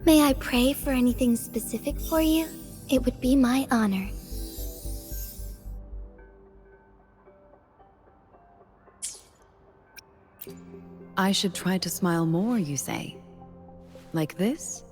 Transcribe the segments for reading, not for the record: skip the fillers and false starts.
May I pray for anything specific for you? It would be my honor. I should try to smile more, you say? Like this?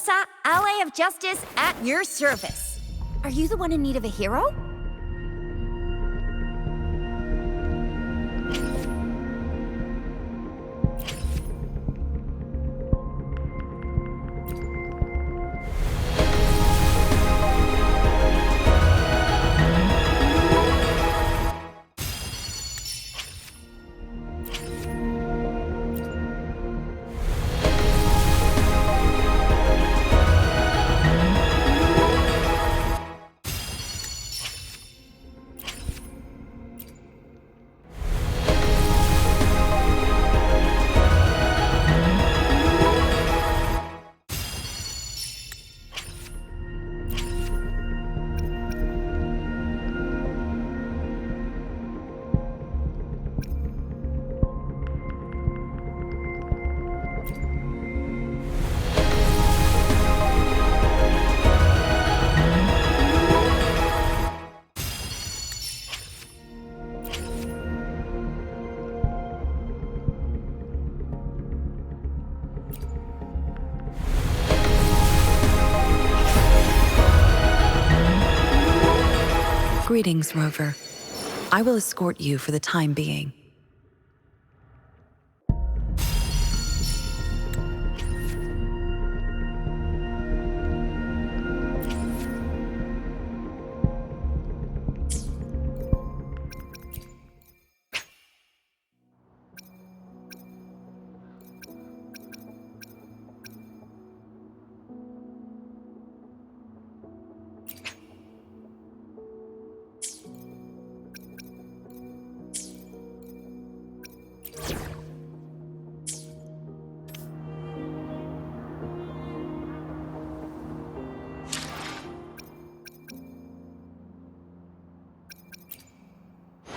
Marissa, ally of justice at your service. Are you the one in need of a hero? Greetings, Rover. I will escort you for the time being.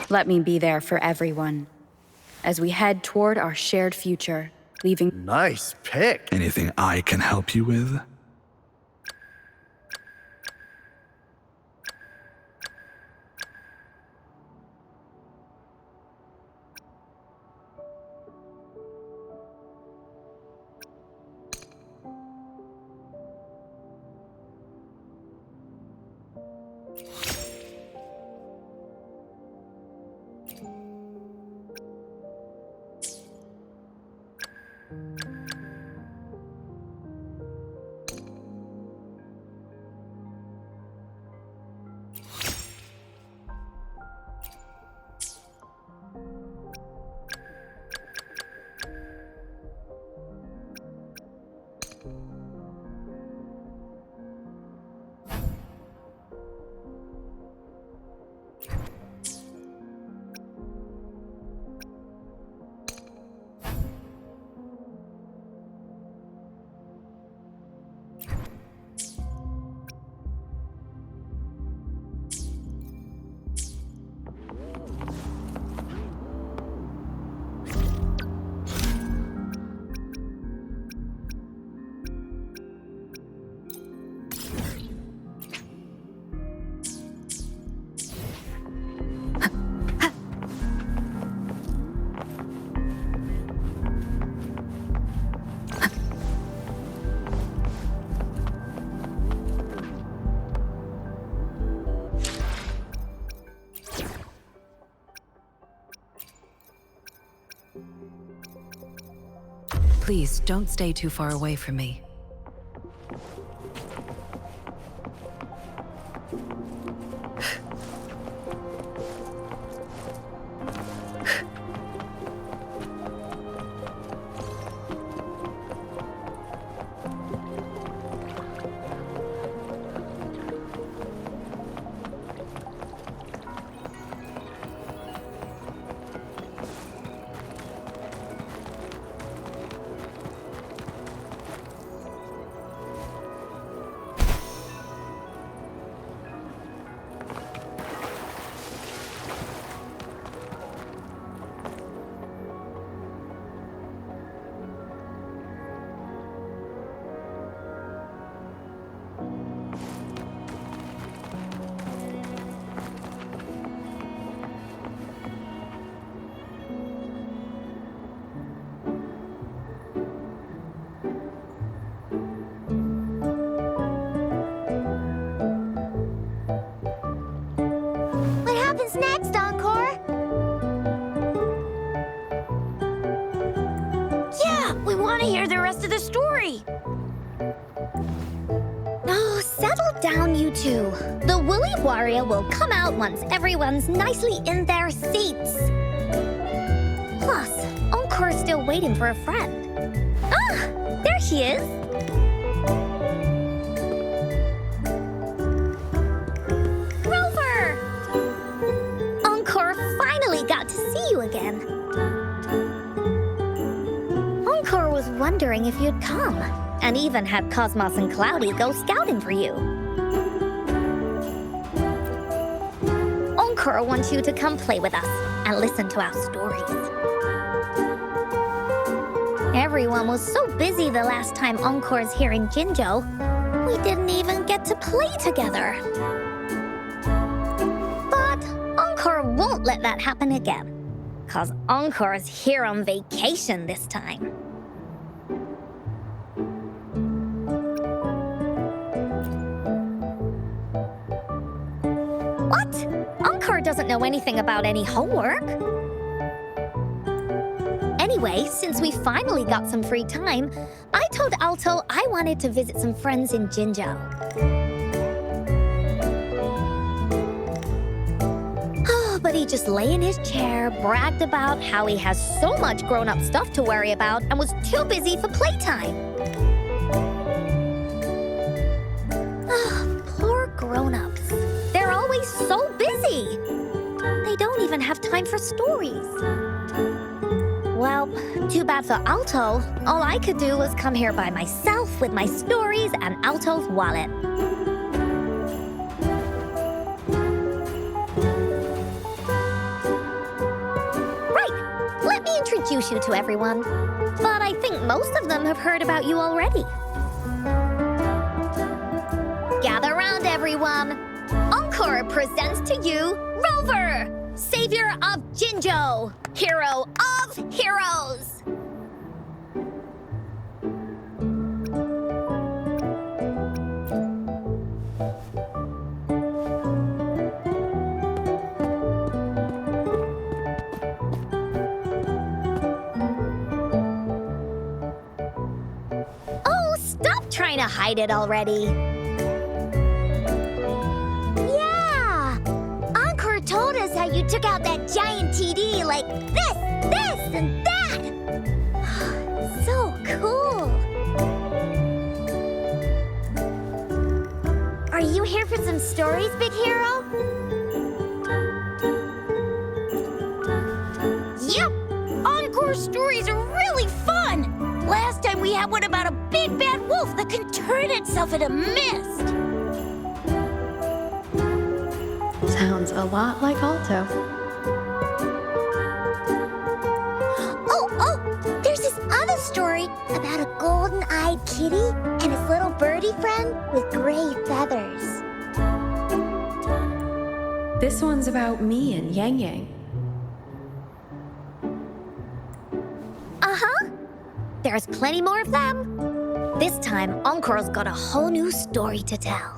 Let me be there for everyone as we head toward our shared future, leaving. Nice pick. Anything I can help you with? Please, don't stay too far away from me. Settle down, you two. The Woolly Warrior will come out once everyone's nicely in their seats. Plus, Encore's still waiting for a friend. Ah, there he is. Rover! Encore finally got to see you again. Encore was wondering if you'd come, and even had Cosmos and Cloudy go scouting for you. Encore wants you to come play with us and listen to our stories. Everyone was so busy the last time Encore's here in Jinzhou, we didn't even get to play together. But Encore won't let that happen again, 'cause Encore's here on vacation this time. What? Encore doesn't know anything about any homework. Anyway, since we finally got some free time, I told Alto I wanted to visit some friends in Jinzhou. Oh, but he just lay in his chair, bragged about how he has so much grown-up stuff to worry about, and was too busy for playtime. Poor grown-ups. They're always so busy. They don't even have time for stories. Well, too bad for Alto. All I could do was come here by myself with my stories and Alto's wallet. Right, let me introduce you to everyone. But I think most of them have heard about you already. Gather round, everyone. Encore presents to you Rover, savior of Jinzhou, hero of heroes. Oh, stop trying to hide it already. Told us how you took out that giant TD like this, and that. So cool. Are you here for some stories, big hero? Yep. Encore stories are really fun. Last time we had one about a big bad wolf that can turn itself into mist. Sounds a lot like Alto. Oh, there's this other story about a golden-eyed kitty and his little birdie friend with gray feathers. This one's about me and Yang Yang. Uh-huh. There's plenty more of them. This time, Encore's got a whole new story to tell.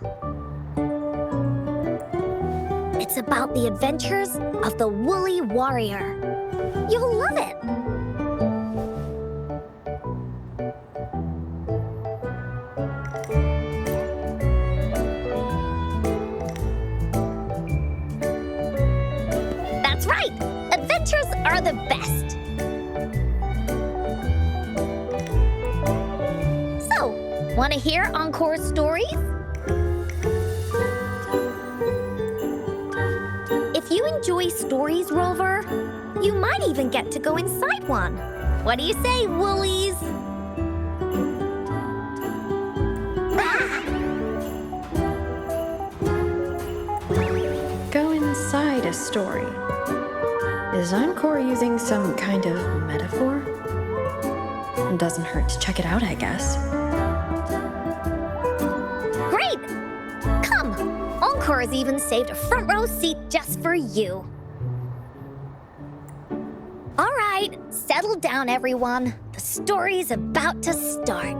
It's about the adventures of the Woolly Warrior. You'll love it. That's right. Adventures are the best. So, want to hear Encore's stories? If you enjoy stories, Rover, you might even get to go inside one. What do you say, Woolies? Go inside a story. Is Encore using some kind of metaphor? It doesn't hurt to check it out, I guess. Great! Come, Encore's even saved a front row seat just for you. All right, settle down, everyone. The story's about to start.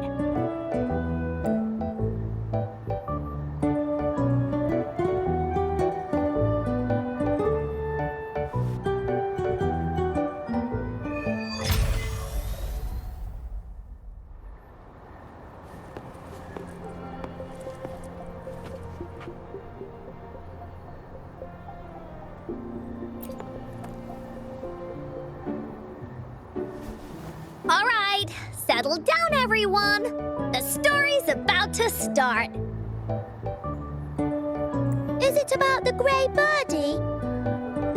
Settle down, everyone. The story's about to start. Is it about the grey birdie?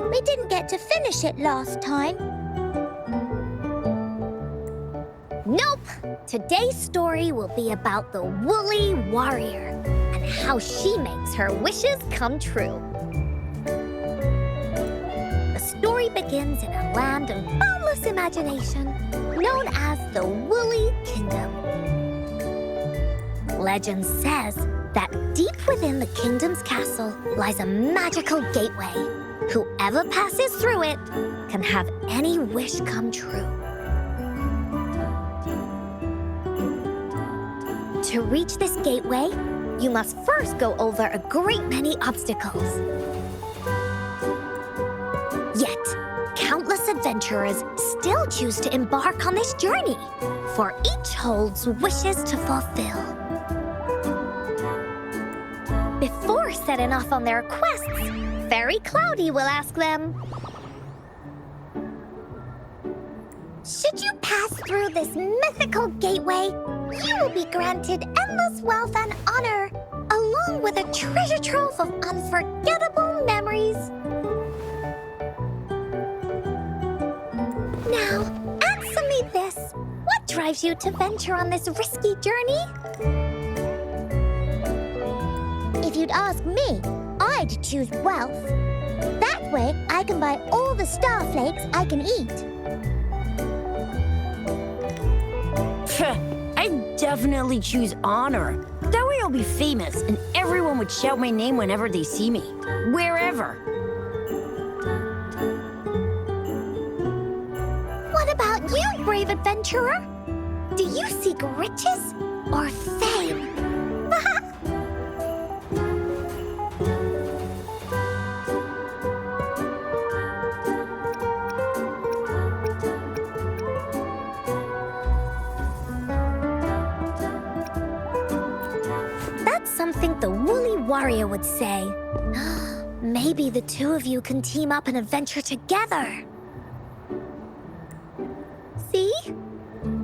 We didn't get to finish it last time. Nope. Today's story will be about the woolly warrior and how she makes her wishes come true. The story begins in a land of boundless imagination known as the Woolly Kingdom. Legend says that deep within the kingdom's castle lies a magical gateway. Whoever passes through it can have any wish come true. To reach this gateway, you must first go over a great many obstacles. Yet, countless adventurers still choose to embark on this journey, for each holds wishes to fulfill. Before setting off on their quests, Fairy Cloudy will ask them, should you pass through this mythical gateway, you will be granted endless wealth and honor, along with a treasure trove of unforgettable memories. Now, answer me this. What drives you to venture on this risky journey? If you'd ask me, I'd choose wealth. That way, I can buy all the starflakes I can eat. I'd definitely choose honor. That way I'll be famous and everyone would shout my name whenever they see me. Wherever. What about you, brave adventurer? Do you seek riches or fame? That's something the woolly warrior would say. Maybe the two of you can team up and adventure together. See?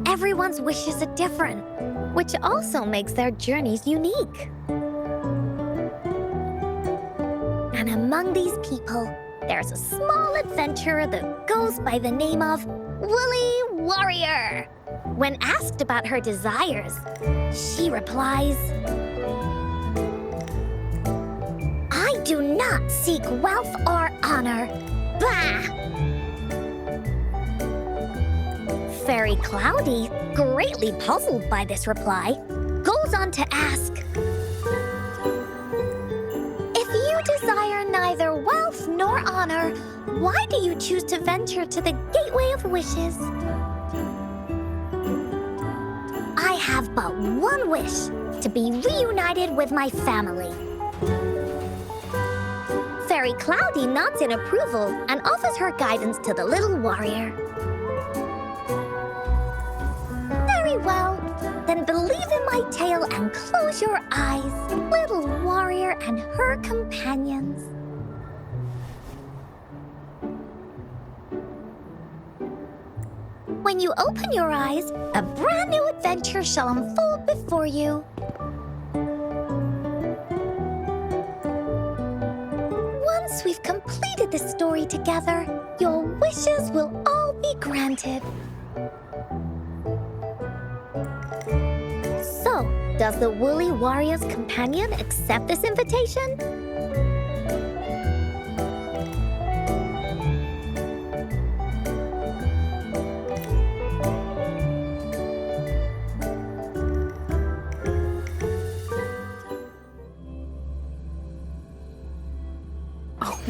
Everyone's wishes are different, which also makes their journeys unique. And among these people, there's a small adventurer that goes by the name of Woolly Warrior. When asked about her desires, she replies, I do not seek wealth or honor. Bah! Fairy Cloudy, greatly puzzled by this reply, goes on to ask, if you desire neither wealth nor honor, why do you choose to venture to the Gateway of Wishes? I have but one wish, to be reunited with my family. Fairy Cloudy nods in approval and offers her guidance to the little warrior. Very well, then believe in my tale and close your eyes, little warrior and her companions. When you open your eyes, a brand new adventure shall unfold before you. Once we've completed this story together, your wishes will all be granted. So, does the Woolly Warrior's companion accept this invitation?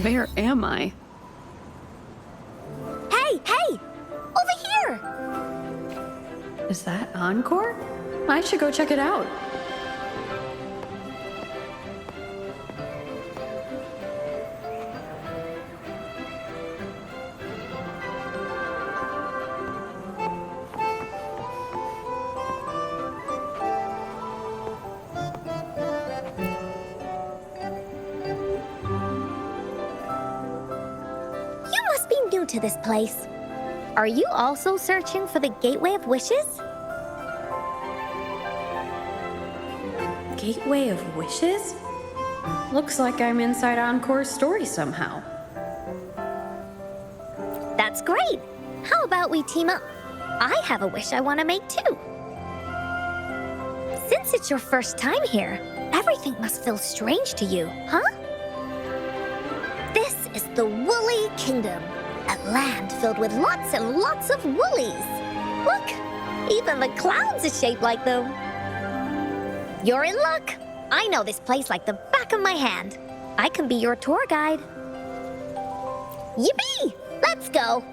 Where am I? Hey, hey! Over here! Is that Encore? I should go check it out. To this place. Are you also searching for the Gateway of Wishes? Gateway of Wishes? Looks like I'm inside Encore's story somehow. That's great. How about we team up? I have a wish I want to make too. Since it's your first time here, everything must feel strange to you, huh? This is the Woolly Kingdom, a land filled with lots and lots of woolies. Look, even the clouds are shaped like them. You're in luck. I know this place like the back of my hand. I can be your tour guide. Yippee! Let's go!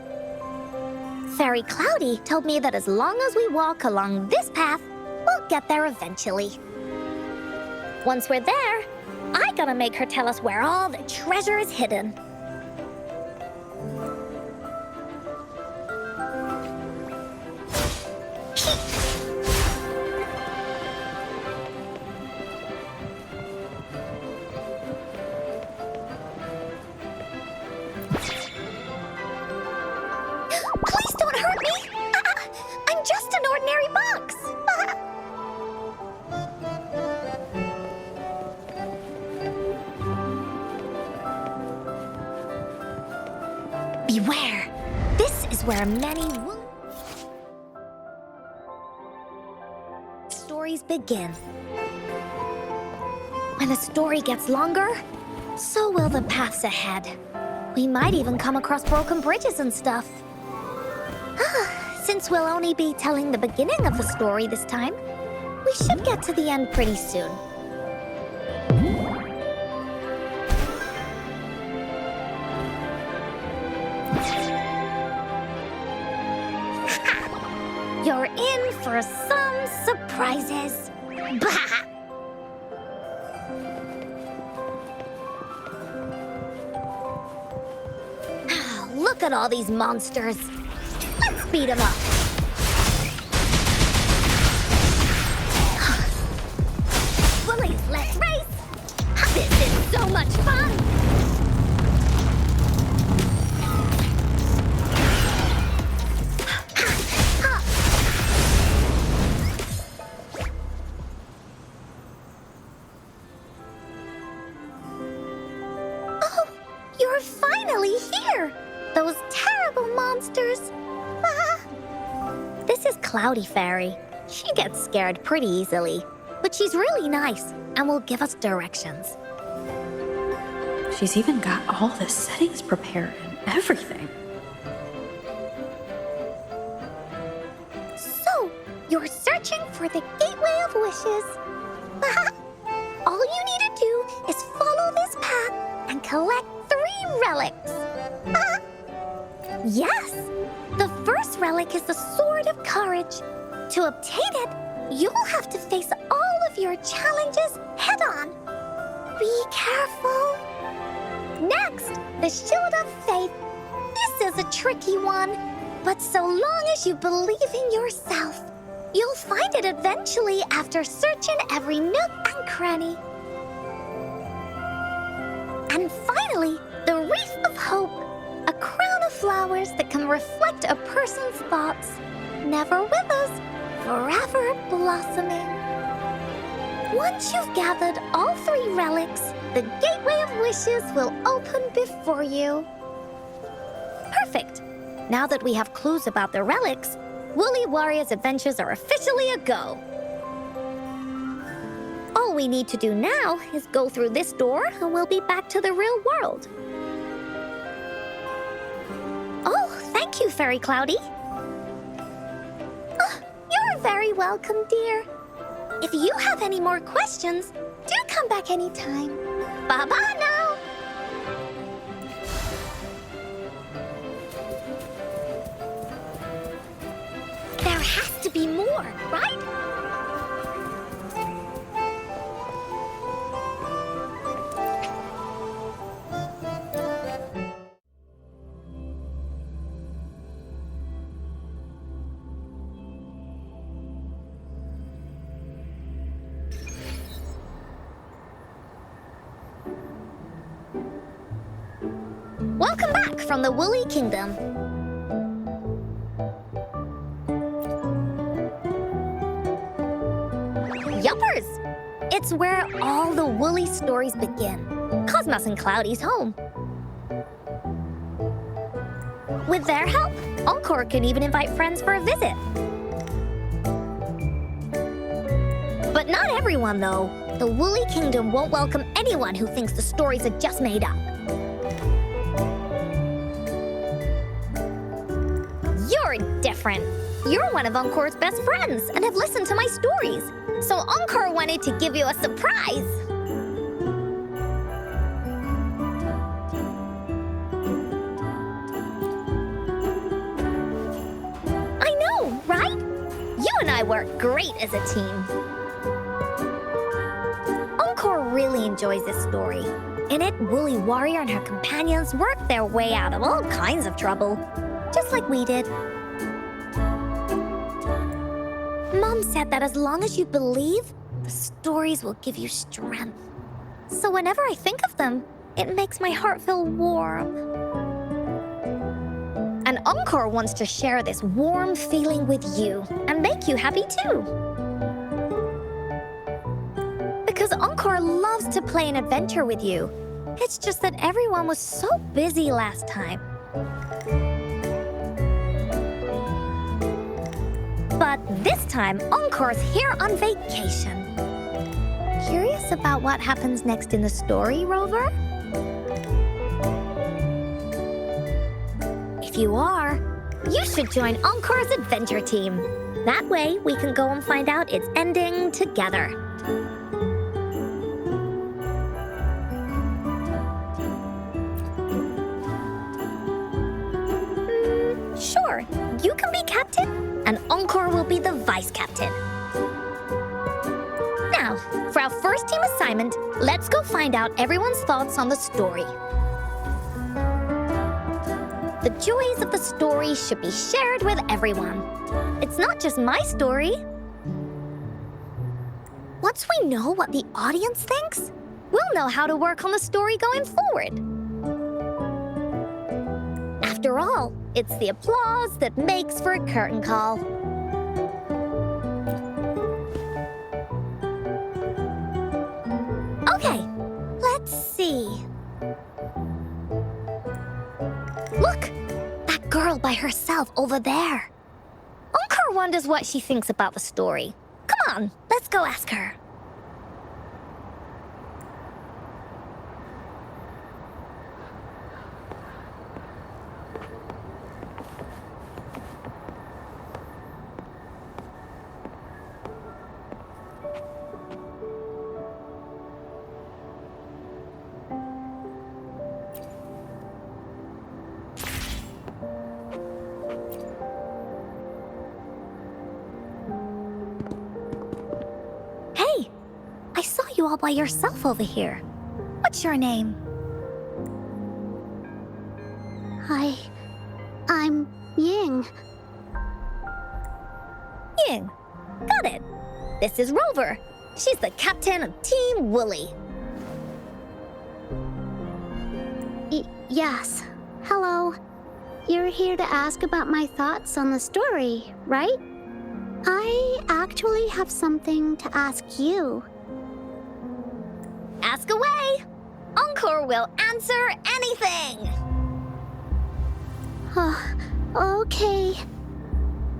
Fairy Cloudy told me that as long as we walk along this path, we'll get there eventually. Once we're there, I gotta make her tell us where all the treasure is hidden. Please don't hurt me! I'm just an ordinary box! Beware! This is where many stories begin. When the story gets longer, so will the paths ahead. We might even come across broken bridges and stuff. Since we'll only be telling the beginning of the story this time, we should get to the end pretty soon. You're in for some surprises. Bah! Look at all these monsters. Let's beat them up. Bullies, let's race. This is so much fun. Oh, you're finally here. Those terrible monsters. This is Cloudy Fairy. She gets scared pretty easily, but she's really nice and will give us directions. She's even got all the settings prepared and everything. So, you're searching for the Gateway of Wishes. All you need to do is follow this path and collect 3 relics. Yes! The first relic is the Sword of Courage. To obtain it, you'll have to face all of your challenges head-on. Be careful. Next, the Shield of Faith. This is a tricky one, but so long as you believe in yourself, you'll find it eventually after searching every nook and cranny. And finally, the Wreath of Hope. A crown of flowers that can reflect a person's thoughts. Never withers, forever blossoming. Once you've gathered all 3 relics, the Gateway of Wishes will open before you. Perfect. Now that we have clues about the relics, Woolly Warrior's adventures are officially a go. All we need to do now is go through this door and we'll be back to the real world. Oh, thank you, Fairy Cloudy. Oh, you're very welcome, dear. If you have any more questions, do come back anytime. Bye-bye now. There has to be more, right? Welcome back from the Woolly Kingdom. Yuppers! It's where all the woolly stories begin. Cosmos and Cloudy's home. With their help, Encore can even invite friends for a visit. But not everyone, though. The Woolly Kingdom won't welcome anyone who thinks the stories are just made up. You're different. You're one of Encore's best friends and have listened to my stories. So Encore wanted to give you a surprise. I know, right? You and I work great as a team. Encore really enjoys this story. In it, Woolly Warrior and her companions work their way out of all kinds of trouble, just like we did. Mom said that as long as you believe, the stories will give you strength. So whenever I think of them, it makes my heart feel warm. And Encore wants to share this warm feeling with you and make you happy too. Because Encore loves to play an adventure with you. It's just that everyone was so busy last time. But this time, Encore's here on vacation. Curious about what happens next in the story, Rover? If you are, you should join Encore's adventure team. That way, we can go and find out its ending together. Sure, you can be captain, and Encore will be the vice captain. Now, for our first team assignment, let's go find out everyone's thoughts on the story. The joys of the story should be shared with everyone. It's not just my story. Once we know what the audience thinks, we'll know how to work on the story going forward. After all, it's the applause that makes for a curtain call. Okay, let's see. Look, that girl by herself over there. Encore wonders what she thinks about the story. Come on, let's go ask her. Hey, I saw you all by yourself over here. What's your name? I'm Ying. Ying. Got it. This is Rover. She's the captain of Team Woolly. Yes. Hello. You're here to ask about my thoughts on the story, right? I actually have something to ask you. Ask away. Encore will answer anything. Okay.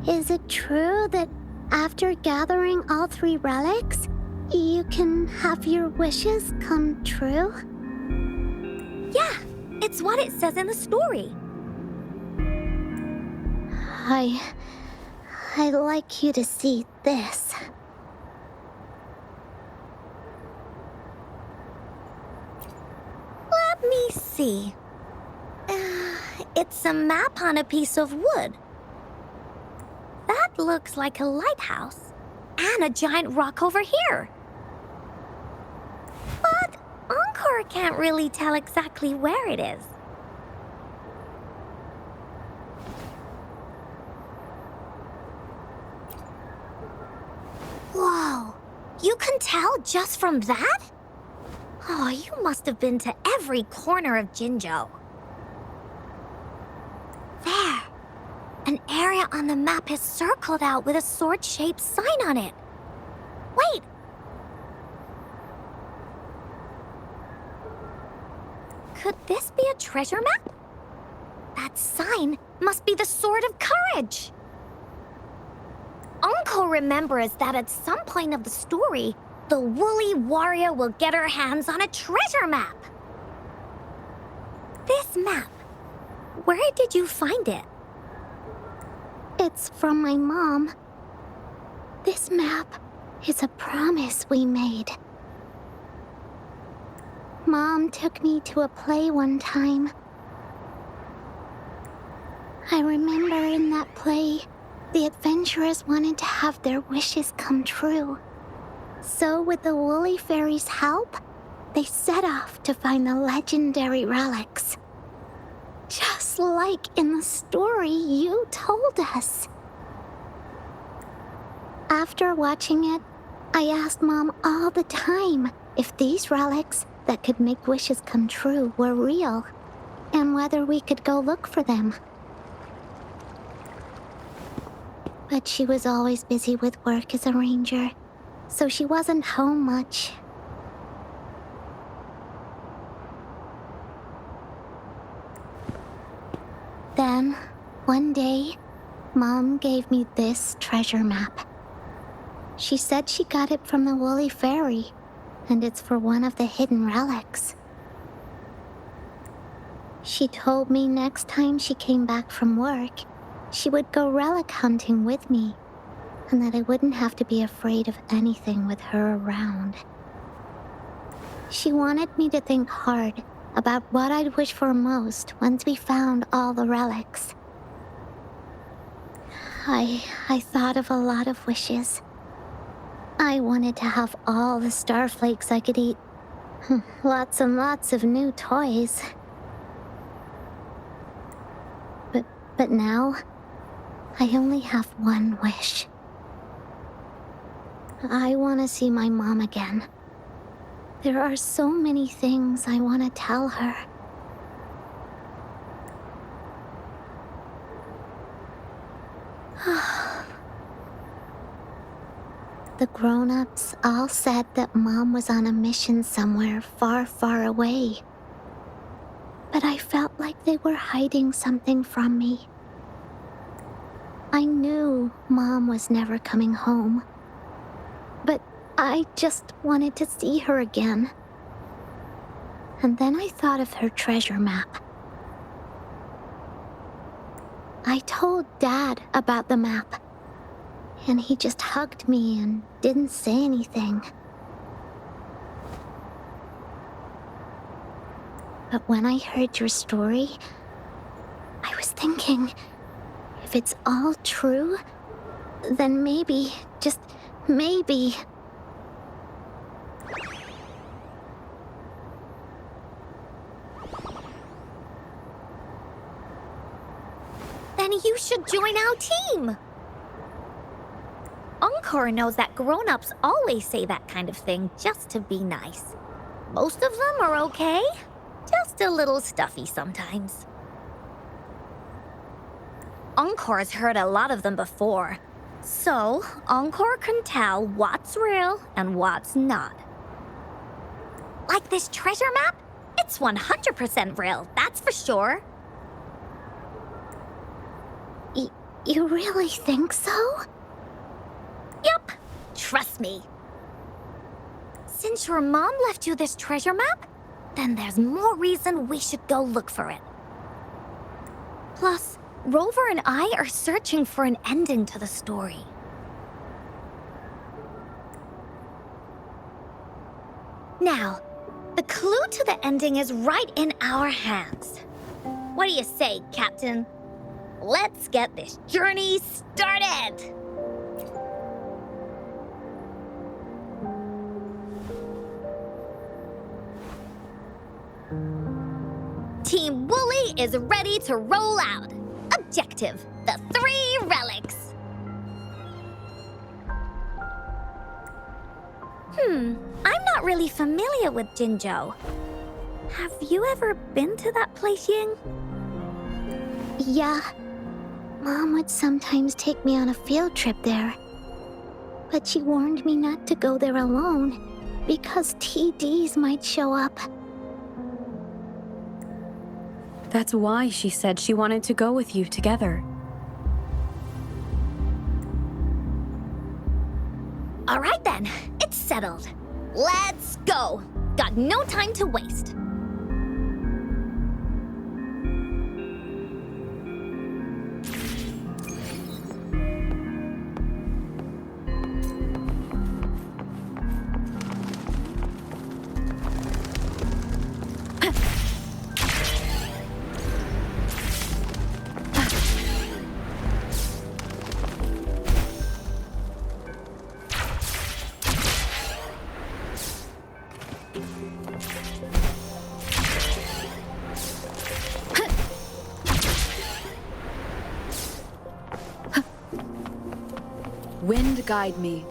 Is it true that after gathering all 3 relics, you can have your wishes come true? Yeah, it's what it says in the story. I'd like you to see this. Let me see. It's a map on a piece of wood. That looks like a lighthouse. And a giant rock over here. But Encore can't really tell exactly where it is. Whoa, you can tell just from that? Oh, you must have been to every corner of Jinzhou. There, an area on the map is circled out with a sword-shaped sign on it. Wait, Could this be a treasure map? That sign must be the Sword of Courage. Uncle remembers that at some point of the story, the woolly warrior will get her hands on a treasure map. This map, where did you find it? It's from my mom. This map is a promise we made. Mom took me to a play one time. I remember in that play, the adventurers wanted to have their wishes come true. So with the Woolly Fairy's help, they set off to find the legendary relics. Just like in the story you told us. After watching it, I asked Mom all the time if these relics that could make wishes come true were real, and whether we could go look for them. But she was always busy with work as a ranger, so she wasn't home much. Then, one day, Mom gave me this treasure map. She said she got it from the Woolly Fairy, and it's for one of the hidden relics. She told me next time she came back from work, she would go relic hunting with me, and that I wouldn't have to be afraid of anything with her around. She wanted me to think hard about what I'd wish for most once we found all the relics. I thought of a lot of wishes. I wanted to have all the starflakes I could eat. Lots and lots of new toys. But now, I only have one wish. I want to see my mom again. There are so many things I want to tell her. The grown-ups all said that Mom was on a mission somewhere far, far away. But I felt like they were hiding something from me. I knew Mom was never coming home. But I just wanted to see her again. And then I thought of her treasure map. I told Dad about the map, and he just hugged me and didn't say anything. But when I heard your story, I was thinking, if it's all true, then maybe, just maybe, then you should join our team. Encore knows that grown-ups always say that kind of thing just to be nice. Most of them are okay, just a little stuffy sometimes. Encore's heard a lot of them before, so Encore can tell what's real and what's not. Like this treasure map, it's 100% real, that's for sure. You really think so? Yup, trust me. Since your mom left you this treasure map, then there's more reason we should go look for it. Plus, Rover and I are searching for an ending to the story. Now, the clue to the ending is right in our hands. What do you say, Captain? Let's get this journey started! Team Woolly is ready to roll out. Objective, the 3 relics. I'm not really familiar with Jinzhou. Have you ever been to that place, Ying? Yeah. Mom would sometimes take me on a field trip there. But she warned me not to go there alone, because TDs might show up. That's why she said she wanted to go with you together. All right then, it's settled. Let's go. Got no time to waste. Wind guide me.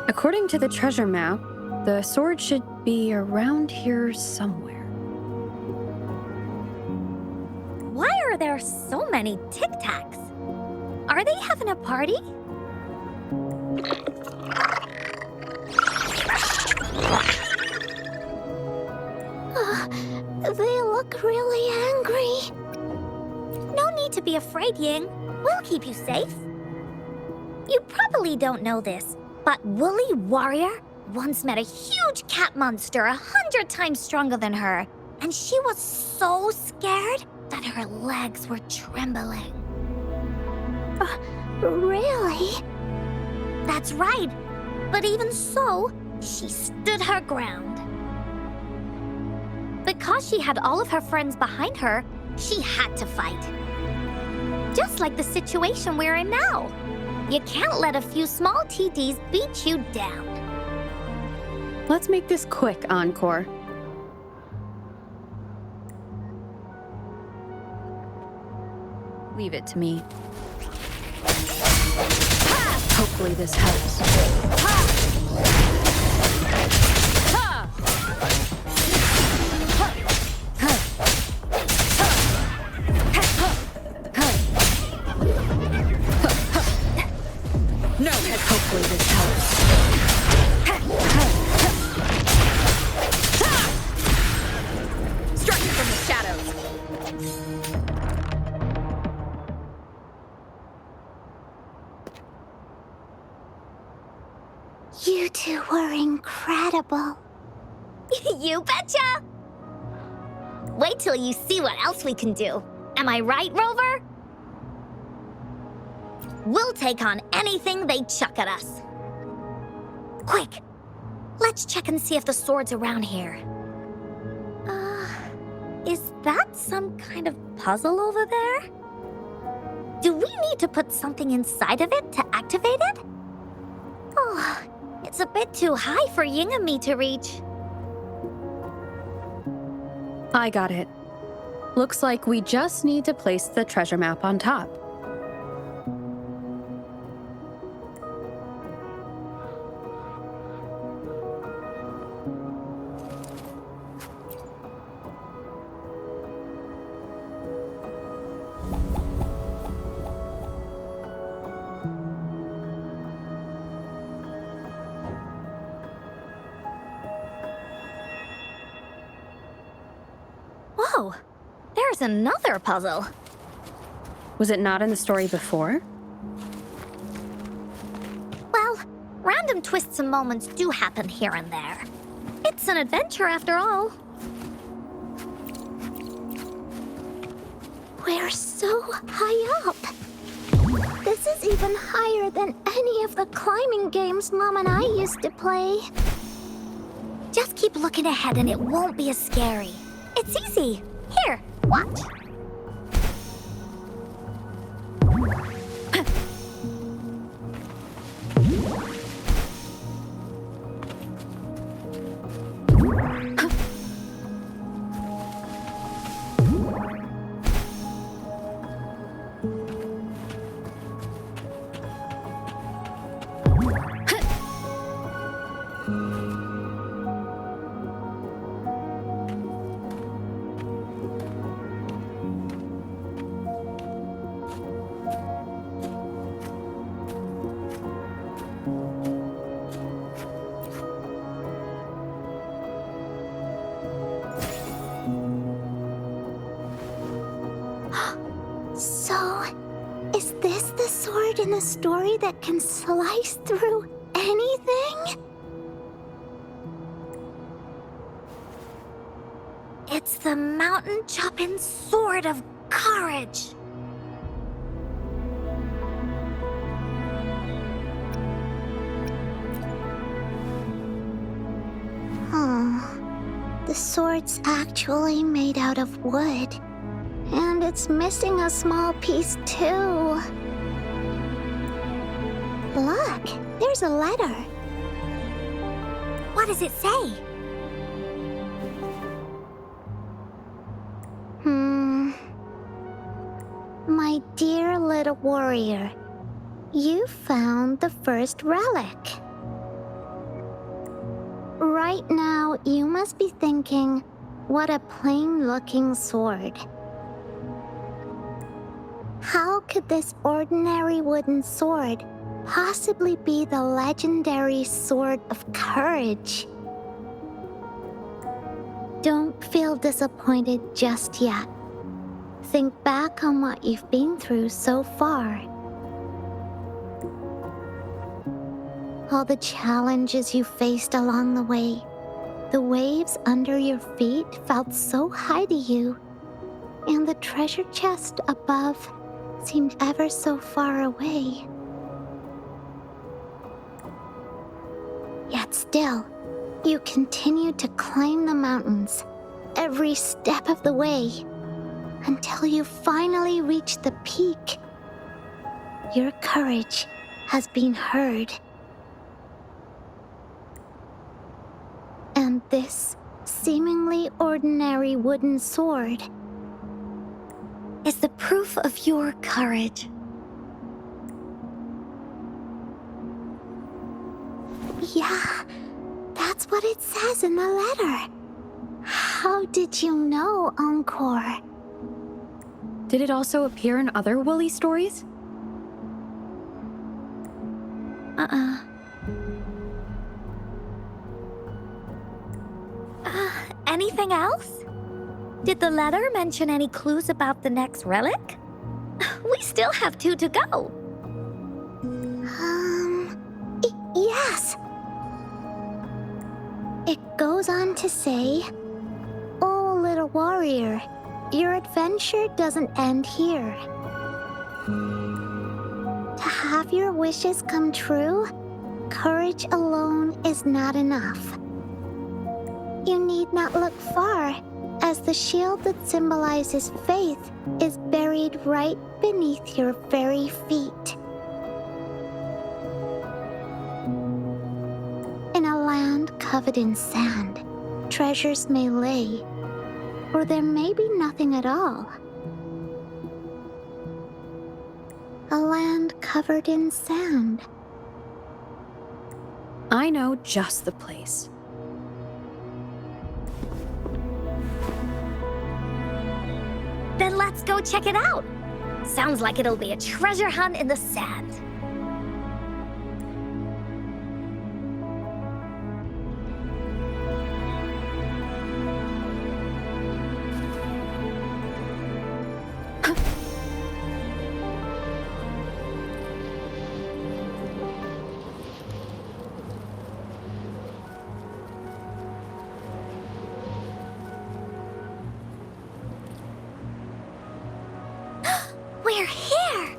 According to the treasure map, the sword should be around here somewhere. Why are there so many Tic Tacs? Are they having a party? They look really angry. No need to be afraid, Ying. We'll keep you safe. You probably don't know this, but Woolly Warrior once met a huge cat monster 100 times stronger than her, and she was so scared that her legs were trembling. Really? That's right. But even so, she stood her ground. Because she had all of her friends behind her, she had to fight. Just like the situation we're in now. You can't let a few small TTs beat you down. Let's make this quick, Encore. Leave it to me. Hopefully this helps. Hopefully this helps. Strike from the shadows. You two were incredible. You betcha! Wait till you see what else we can do. Am I right, Rover? We'll take on anything they chuck at us. Quick! Let's check and see if the sword's around here. Is that some kind of puzzle over there? Do we need to put something inside of it to activate it? Oh, it's a bit too high for Ying and me to reach. I got it. Looks like we just need to place the treasure map on top. Whoa, there's another puzzle. Was it not in the story before? Well, random twists and moments do happen here and there. It's an adventure after all. We're so high up. This is even higher than any of the climbing games Mom and I used to play. Just keep looking ahead and it won't be as scary. It's easy. Here, watch. So, is this the sword in the story that can slice through anything? It's the mountain chopping sword of courage. The sword's actually made out of wood. And it's missing a small piece too. Look, there's a letter. What does it say? My dear little warrior, you found the first relic. Right now, you must be thinking, what a plain-looking sword. How could this ordinary wooden sword possibly be the legendary sword of courage? Don't feel disappointed just yet. Think back on what you've been through so far. All the challenges you faced along the way. The waves under your feet felt so high to you, and the treasure chest above seemed ever so far away. Yet still, you continued to climb the mountains, every step of the way, until you finally reached the peak. Your courage has been heard. And this seemingly ordinary wooden sword is the proof of your courage. Yeah, that's what it says in the letter. How did you know, Encore? Did it also appear in other Woolly stories? Anything else? Did the letter mention any clues about the next relic? We still have 2 to go. Yes. It goes on to say, "Oh, little warrior, your adventure doesn't end here. To if your wishes come true, courage alone is not enough. You need not look far, as the shield that symbolizes faith is buried right beneath your very feet. In a land covered in sand, treasures may lay, or there may be nothing at all. A land covered in sand. I know just the place. Then let's go check it out. Sounds like it'll be a treasure hunt in the sand. We're here!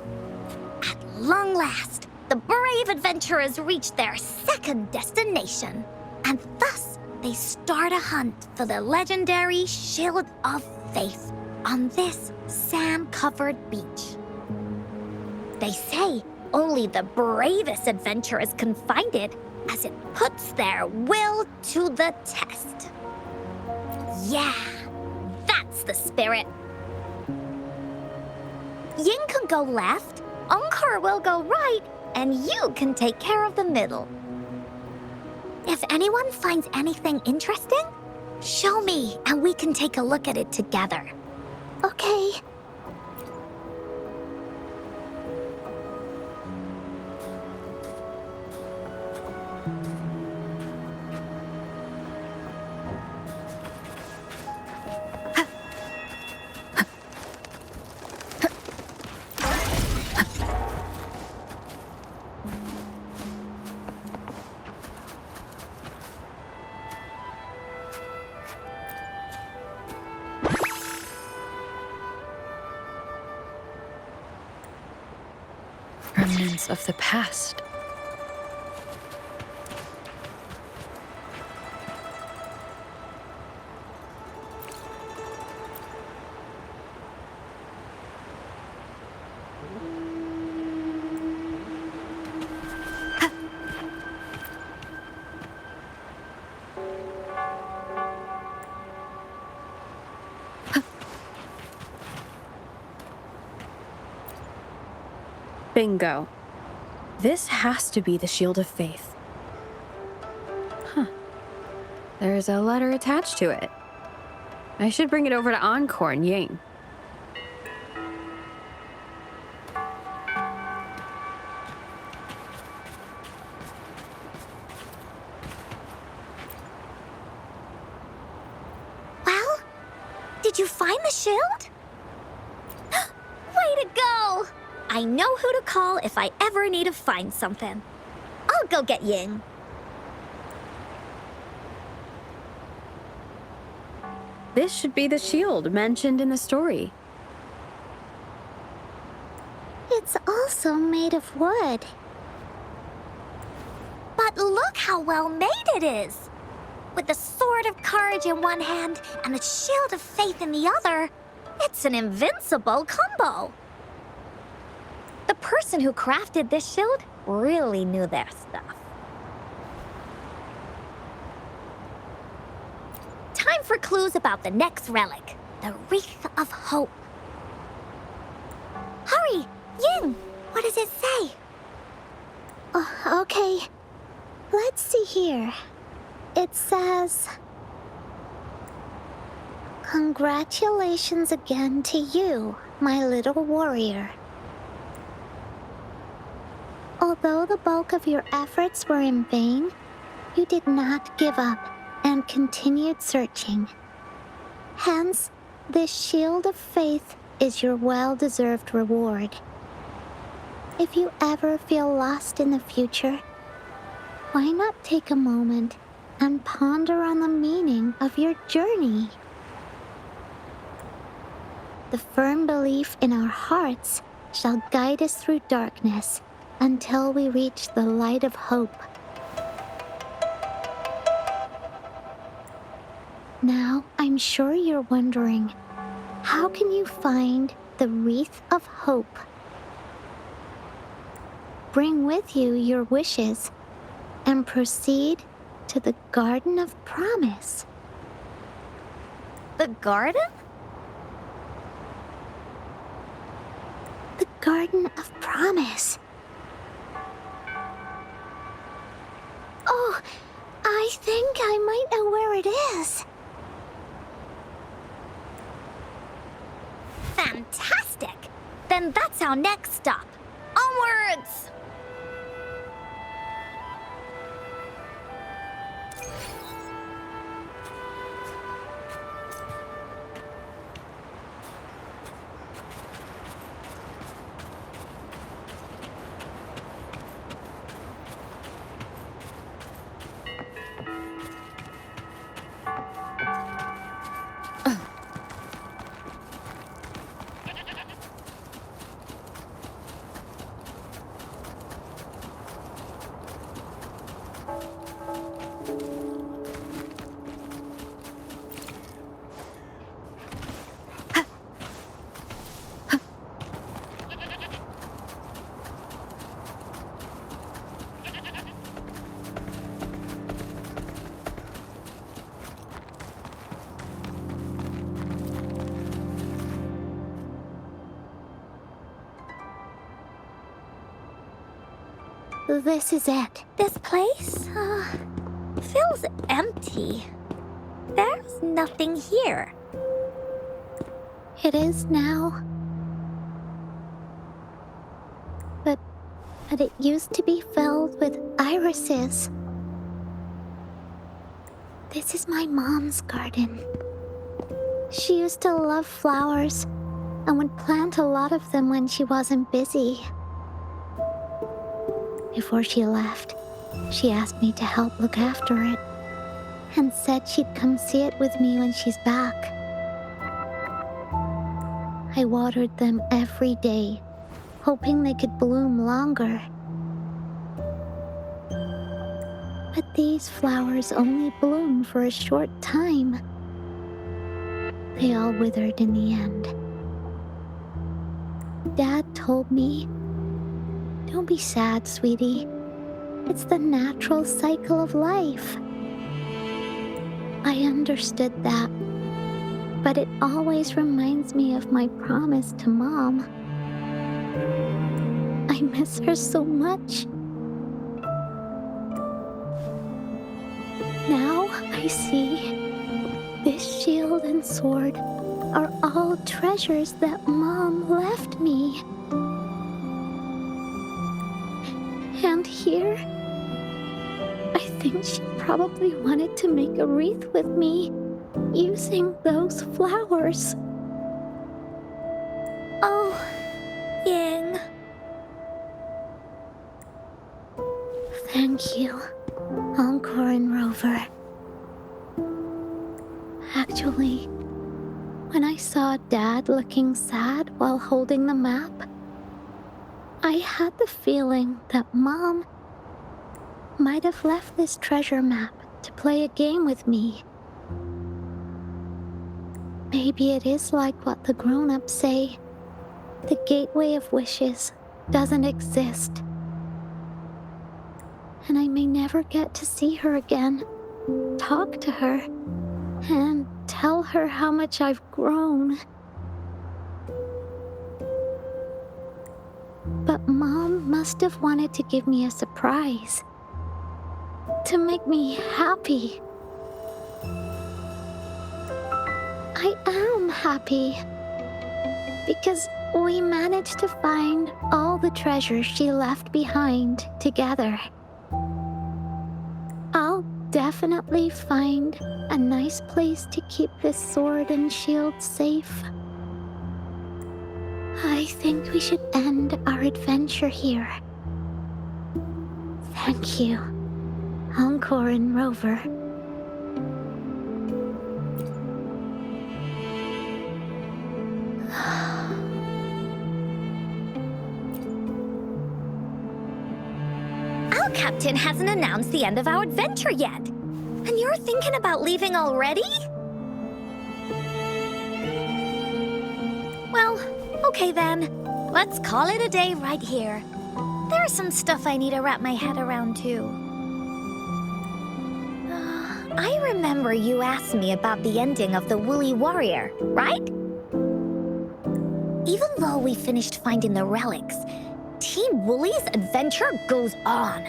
At long last, the brave adventurers reached their second destination, and thus they start a hunt for the legendary Shield of Faith on this sand-covered beach. They say only the bravest adventurers can find it, as it puts their will to the test. Yeah, that's the spirit. Ying can go left, Encore will go right, and you can take care of the middle. If anyone finds anything interesting, show me and we can take a look at it together. Okay. Remnants of the past. Bingo. This has to be the Shield of Faith. Huh. There's a letter attached to it. I should bring it over to Encore and Ying. Well, did you find the shield? Way to go! I know who to call if I ever need to find something. I'll go get Ying. This should be the shield mentioned in the story. It's also made of wood. But look how well made it is! With the Sword of Courage in one hand and the Shield of Faith in the other, it's an invincible combo. The person who crafted this shield really knew their stuff. Time for clues about the next relic, the Wreath of Hope. Hurry, Ying! What does it say? Oh, okay. Let's see here. It says, "Congratulations again to you, my little warrior. Although the bulk of your efforts were in vain, you did not give up and continued searching. Hence, this Shield of Faith is your well-deserved reward. If you ever feel lost in the future, why not take a moment and ponder on the meaning of your journey? The firm belief in our hearts shall guide us through darkness until we reach the light of hope. Now, I'm sure you're wondering, how can you find the wreath of hope? Bring with you your wishes and proceed to the Garden of Promise. The garden? The Garden of Promise. Oh, I think I might know where it is. Fantastic! Then that's our next stop. Onwards! This is it. This place, feels empty. There's nothing here. It is now. But it used to be filled with irises. This is my mom's garden. She used to love flowers and would plant a lot of them when she wasn't busy. Before she left, she asked me to help look after it and said she'd come see it with me when she's back. I watered them every day, hoping they could bloom longer. But these flowers only bloom for a short time. They all withered in the end. Dad told me, "Don't be sad, sweetie. It's the natural cycle of life." I understood that, but it always reminds me of my promise to Mom. I miss her so much. Now I see this shield and sword are all treasures that Mom left me. And here, I think she probably wanted to make a wreath with me using those flowers. Oh, Ying. Thank you, Encore and Rover. Actually, when I saw Dad looking sad while holding the map, I had the feeling that Mom might have left this treasure map to play a game with me. Maybe it is like what the grown-ups say. The gateway of wishes doesn't exist. And I may never get to see her again, talk to her, and tell her how much I've grown. But Mom must have wanted to give me a surprise. To make me happy. I am happy. Because we managed to find all the treasures she left behind together. I'll definitely find a nice place to keep this sword and shield safe. I think we should end our adventure here. Thank you, Encore and Rover. captain hasn't announced the end of our adventure yet. And you're thinking about leaving already? Well, okay then. Let's call it a day right here. There's some stuff I need to wrap my head around too. I remember you asked me about the ending of The Woolly Warrior, right? Even though we finished finding the relics, Team Woolly's adventure goes on.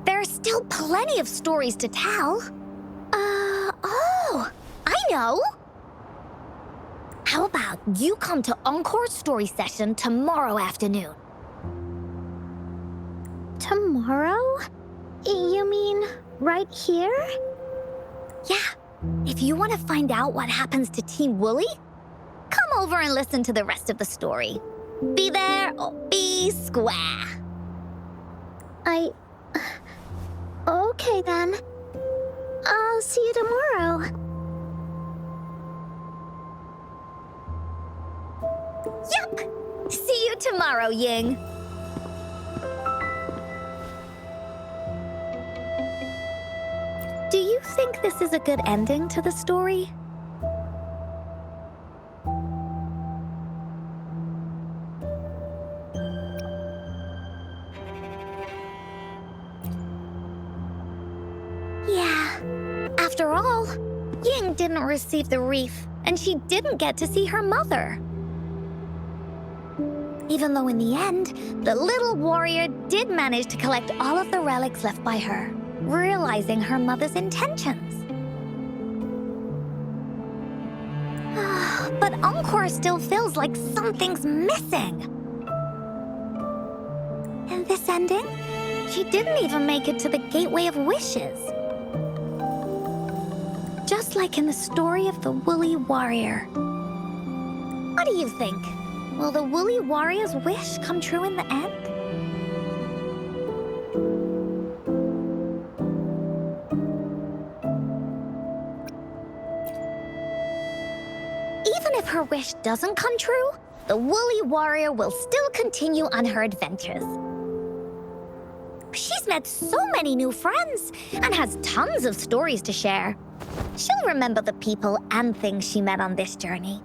There are still plenty of stories to tell. Oh, I know! How about you come to Encore's story session tomorrow afternoon? Tomorrow? You mean right here? Yeah, if you want to find out what happens to Team Woolly, come over and listen to the rest of the story. Be there or be square. Okay then. I'll see you tomorrow. Yup! See you tomorrow, Ying. Do you think this is a good ending to the story? Yeah. After all, Ying didn't receive the wreath, and she didn't get to see her mother. Even though in the end, the little warrior did manage to collect all of the relics left by her, realizing her mother's intentions. But Encore still feels like something's missing. In this ending, she didn't even make it to the Gateway of Wishes. Just like in the story of the Woolly Warrior. What do you think? Will the Woolly Warrior's wish come true in the end? Even if her wish doesn't come true, the Woolly Warrior will still continue on her adventures. She's met so many new friends and has tons of stories to share. She'll remember the people and things she met on this journey.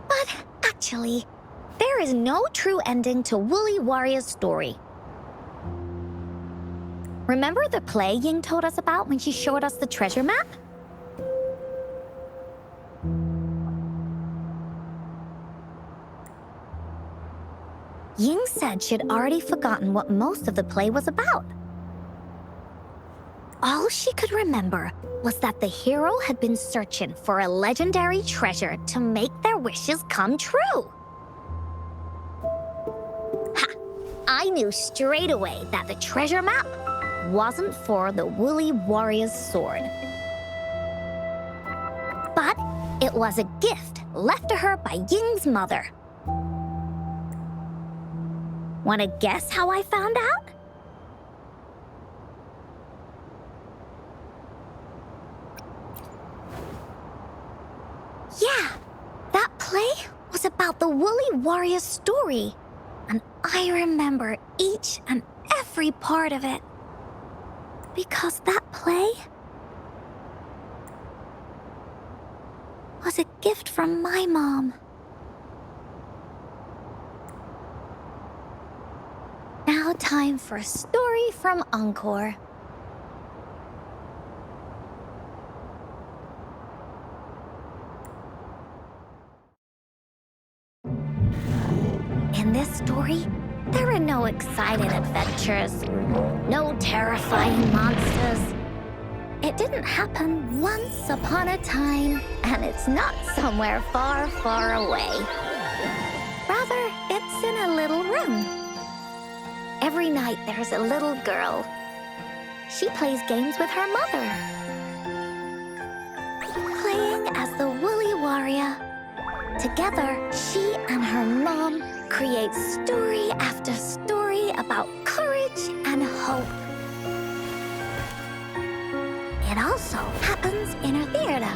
But actually, there is no true ending to Woolly Warrior's story. Remember the play Ying told us about when she showed us the treasure map? Ying said she'd already forgotten what most of the play was about. All she could remember was that the hero had been searching for a legendary treasure to make their wishes come true. Ha! I knew straight away that the treasure map wasn't for the Woolly Warrior's sword. But it was a gift left to her by Ying's mother. Wanna guess how I found out? Yeah, that play was about the Woolly Warrior's story, and I remember each and every part of it. Because that play was a gift from my mom. Now time for a story from Encore. In this story, there are no exciting adventures, no terrifying monsters. It didn't happen once upon a time, and it's not somewhere far, far away. Rather, it's in a little room. Every night there's a little girl. She plays games with her mother. Playing as the Woolly Warrior. Together, she and her mom create story after story about courage and hope. That also happens in her theater.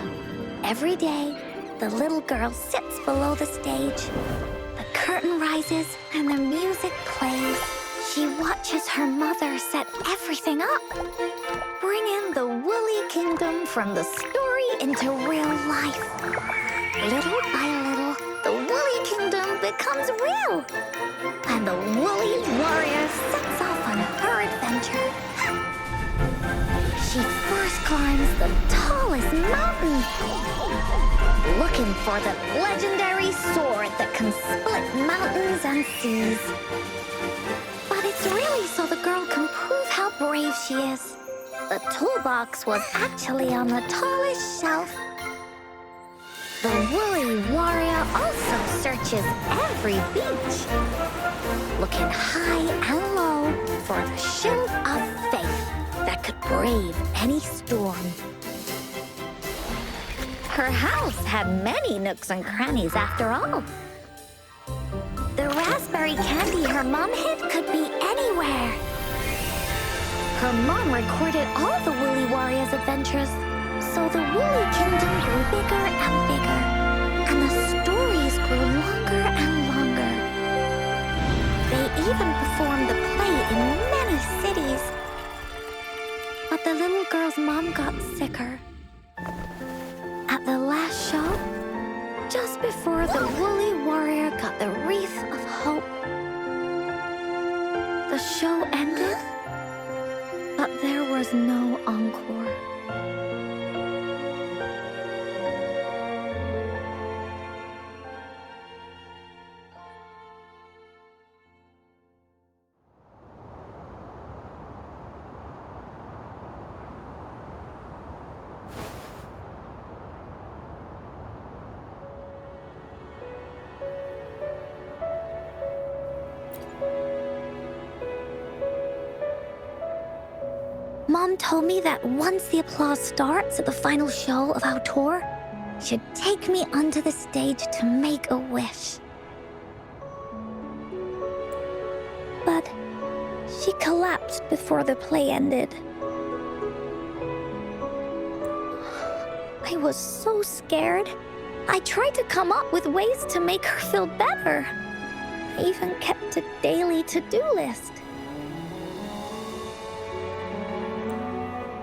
Every day, the little girl sits below the stage. The curtain rises and the music plays. She watches her mother set everything up, bringing the Woolly Kingdom from the story into real life. Little by little, the Woolly Kingdom becomes real, and the Woolly Warrior sets off on her adventure. She first climbs the tallest mountain, looking for the legendary sword that can split mountains and seas. But it's really so the girl can prove how brave she is. The toolbox was actually on the tallest shelf. The Woolly Warrior also searches every beach, looking high and low for the shield of faith that could brave any storm. Her house had many nooks and crannies after all. The raspberry candy her mom hid could be anywhere. Her mom recorded all the Woolly Warrior's adventures, so the Woolly Kingdom grew bigger and bigger, and the stories grew longer and longer. They even performed the play in many cities. But the little girl's mom got sicker. At the last show, just before the Woolly Warrior got the wreath of hope, the show ended, but there was no encore. Mom told me that once the applause starts at the final show of our tour, she'd take me onto the stage to make a wish. But she collapsed before the play ended. I was so scared. I tried to come up with ways to make her feel better. I even kept a daily to-do list.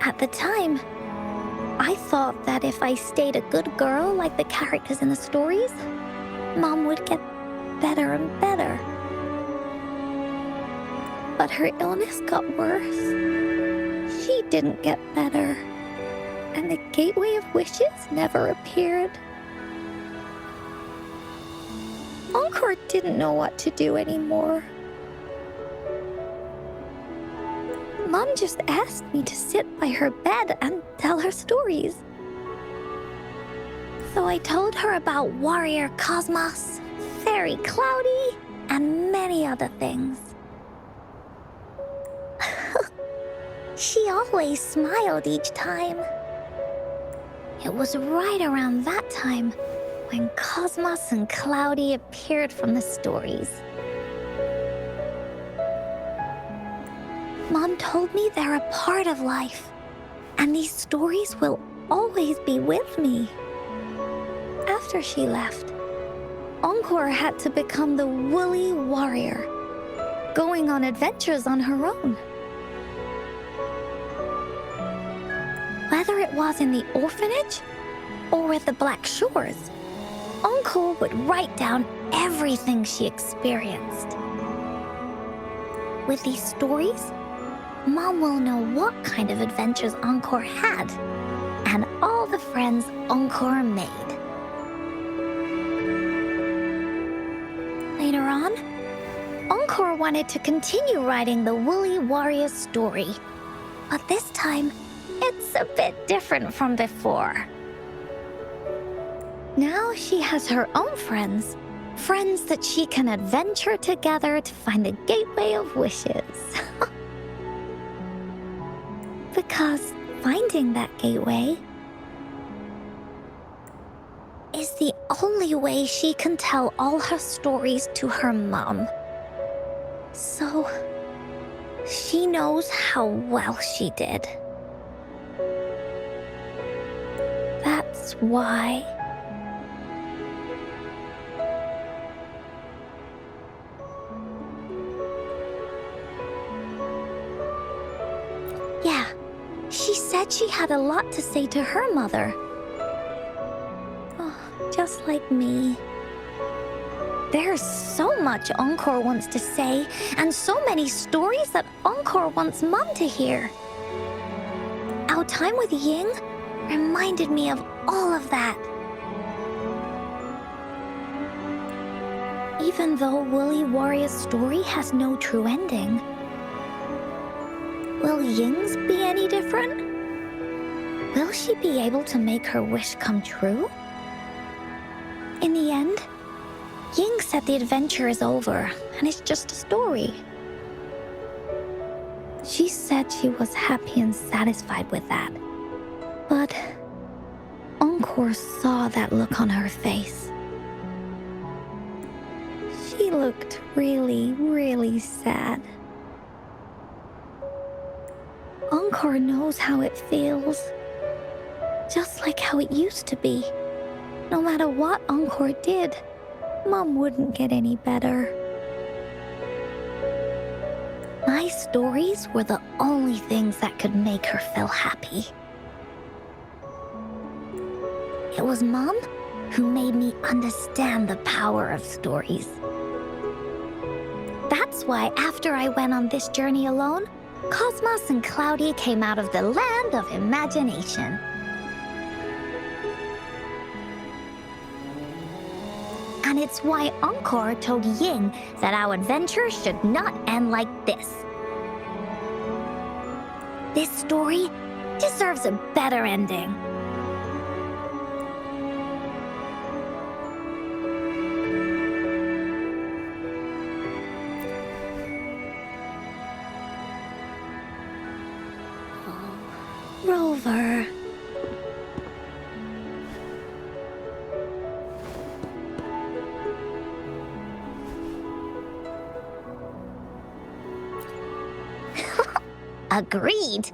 At the time, I thought that if I stayed a good girl like the characters in the stories, Mom would get better and better. But her illness got worse. She didn't get better, and the Gateway of Wishes never appeared. Encore didn't know what to do anymore. Mom just asked me to sit by her bed and tell her stories. So I told her about Warrior Cosmos, Fairy Cloudy, and many other things. She always smiled each time. It was right around that time when Cosmos and Cloudy appeared from the stories. Mom told me they're a part of life, and these stories will always be with me. After she left, Encore had to become the Woolly Warrior, going on adventures on her own. Whether it was in the orphanage or at the Black Shores, Encore would write down everything she experienced. With these stories, Mom will know what kind of adventures Encore had and all the friends Encore made. Later on, Encore wanted to continue writing the Woolly Warrior story, but this time, it's a bit different from before. Now she has her own friends that she can adventure together to find the Gateway of Wishes. Because finding that gateway is the only way she can tell all her stories to her mom. So she knows how well she did. That's why. Yeah, she said she had a lot to say to her mother. Oh, just like me. There's so much Encore wants to say, and so many stories that Encore wants Mom to hear. Our time with Ying reminded me of all of that. Even though Woolly Warrior's story has no true ending, will Ying's be any different? Will she be able to make her wish come true? In the end, Ying said the adventure is over and it's just a story. She said she was happy and satisfied with that. But Encore saw that look on her face. She looked really, really sad. Encore knows how it feels. Just like how it used to be. No matter what Encore did, Mom wouldn't get any better. My stories were the only things that could make her feel happy. It was Mom who made me understand the power of stories. That's why after I went on this journey alone, Cosmos and Cloudy came out of the land of imagination. And it's why Encore told Ying that our adventure should not end like this. This story deserves a better ending. Oh, Rover. Agreed.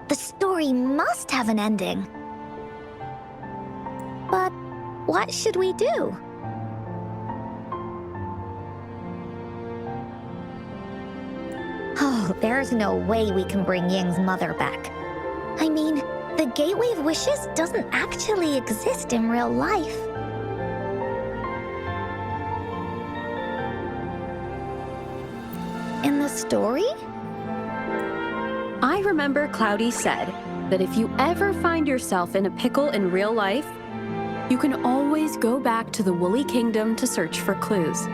The story must have an ending. But what should we do? Oh, there's no way we can bring Ying's mother back. I mean, the Gateway of Wishes doesn't actually exist in real life. In the story? I remember Cloudy said that if you ever find yourself in a pickle in real life, you can always go back to the Woolly Kingdom to search for clues.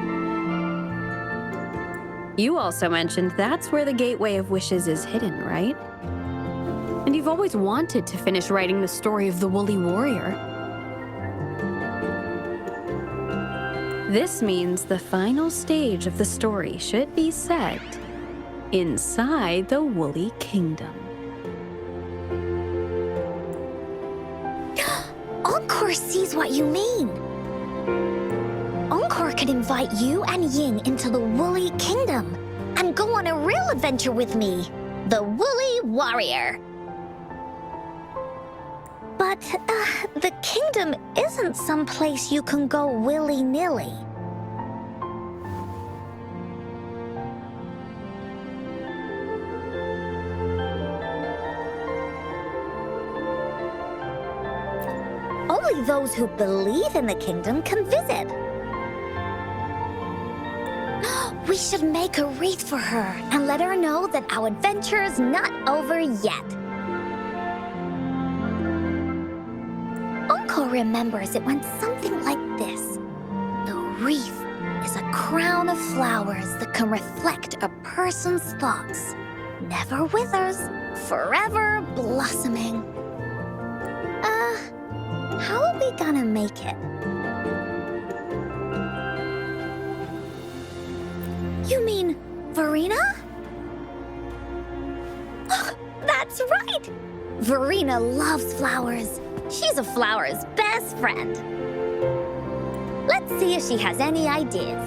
You also mentioned that's where the Gateway of Wishes is hidden, right? And you've always wanted to finish writing the story of the Woolly Warrior. This means the final stage of the story should be set inside the Woolly Kingdom. Encore sees what you mean. Encore could invite you and Ying into the Woolly Kingdom and go on a real adventure with me, the Woolly Warrior. But the kingdom isn't some place you can go willy-nilly. Only those who believe in the kingdom can visit. We should make a wreath for her and let her know that our adventure is not over yet. Uncle remembers it went something like this. The wreath is a crown of flowers that can reflect a person's thoughts. Never withers, forever blossoming. How are we gonna make it? You mean Verena? Oh, that's right! Verena loves flowers. She's a flower's best friend. Let's see if she has any ideas.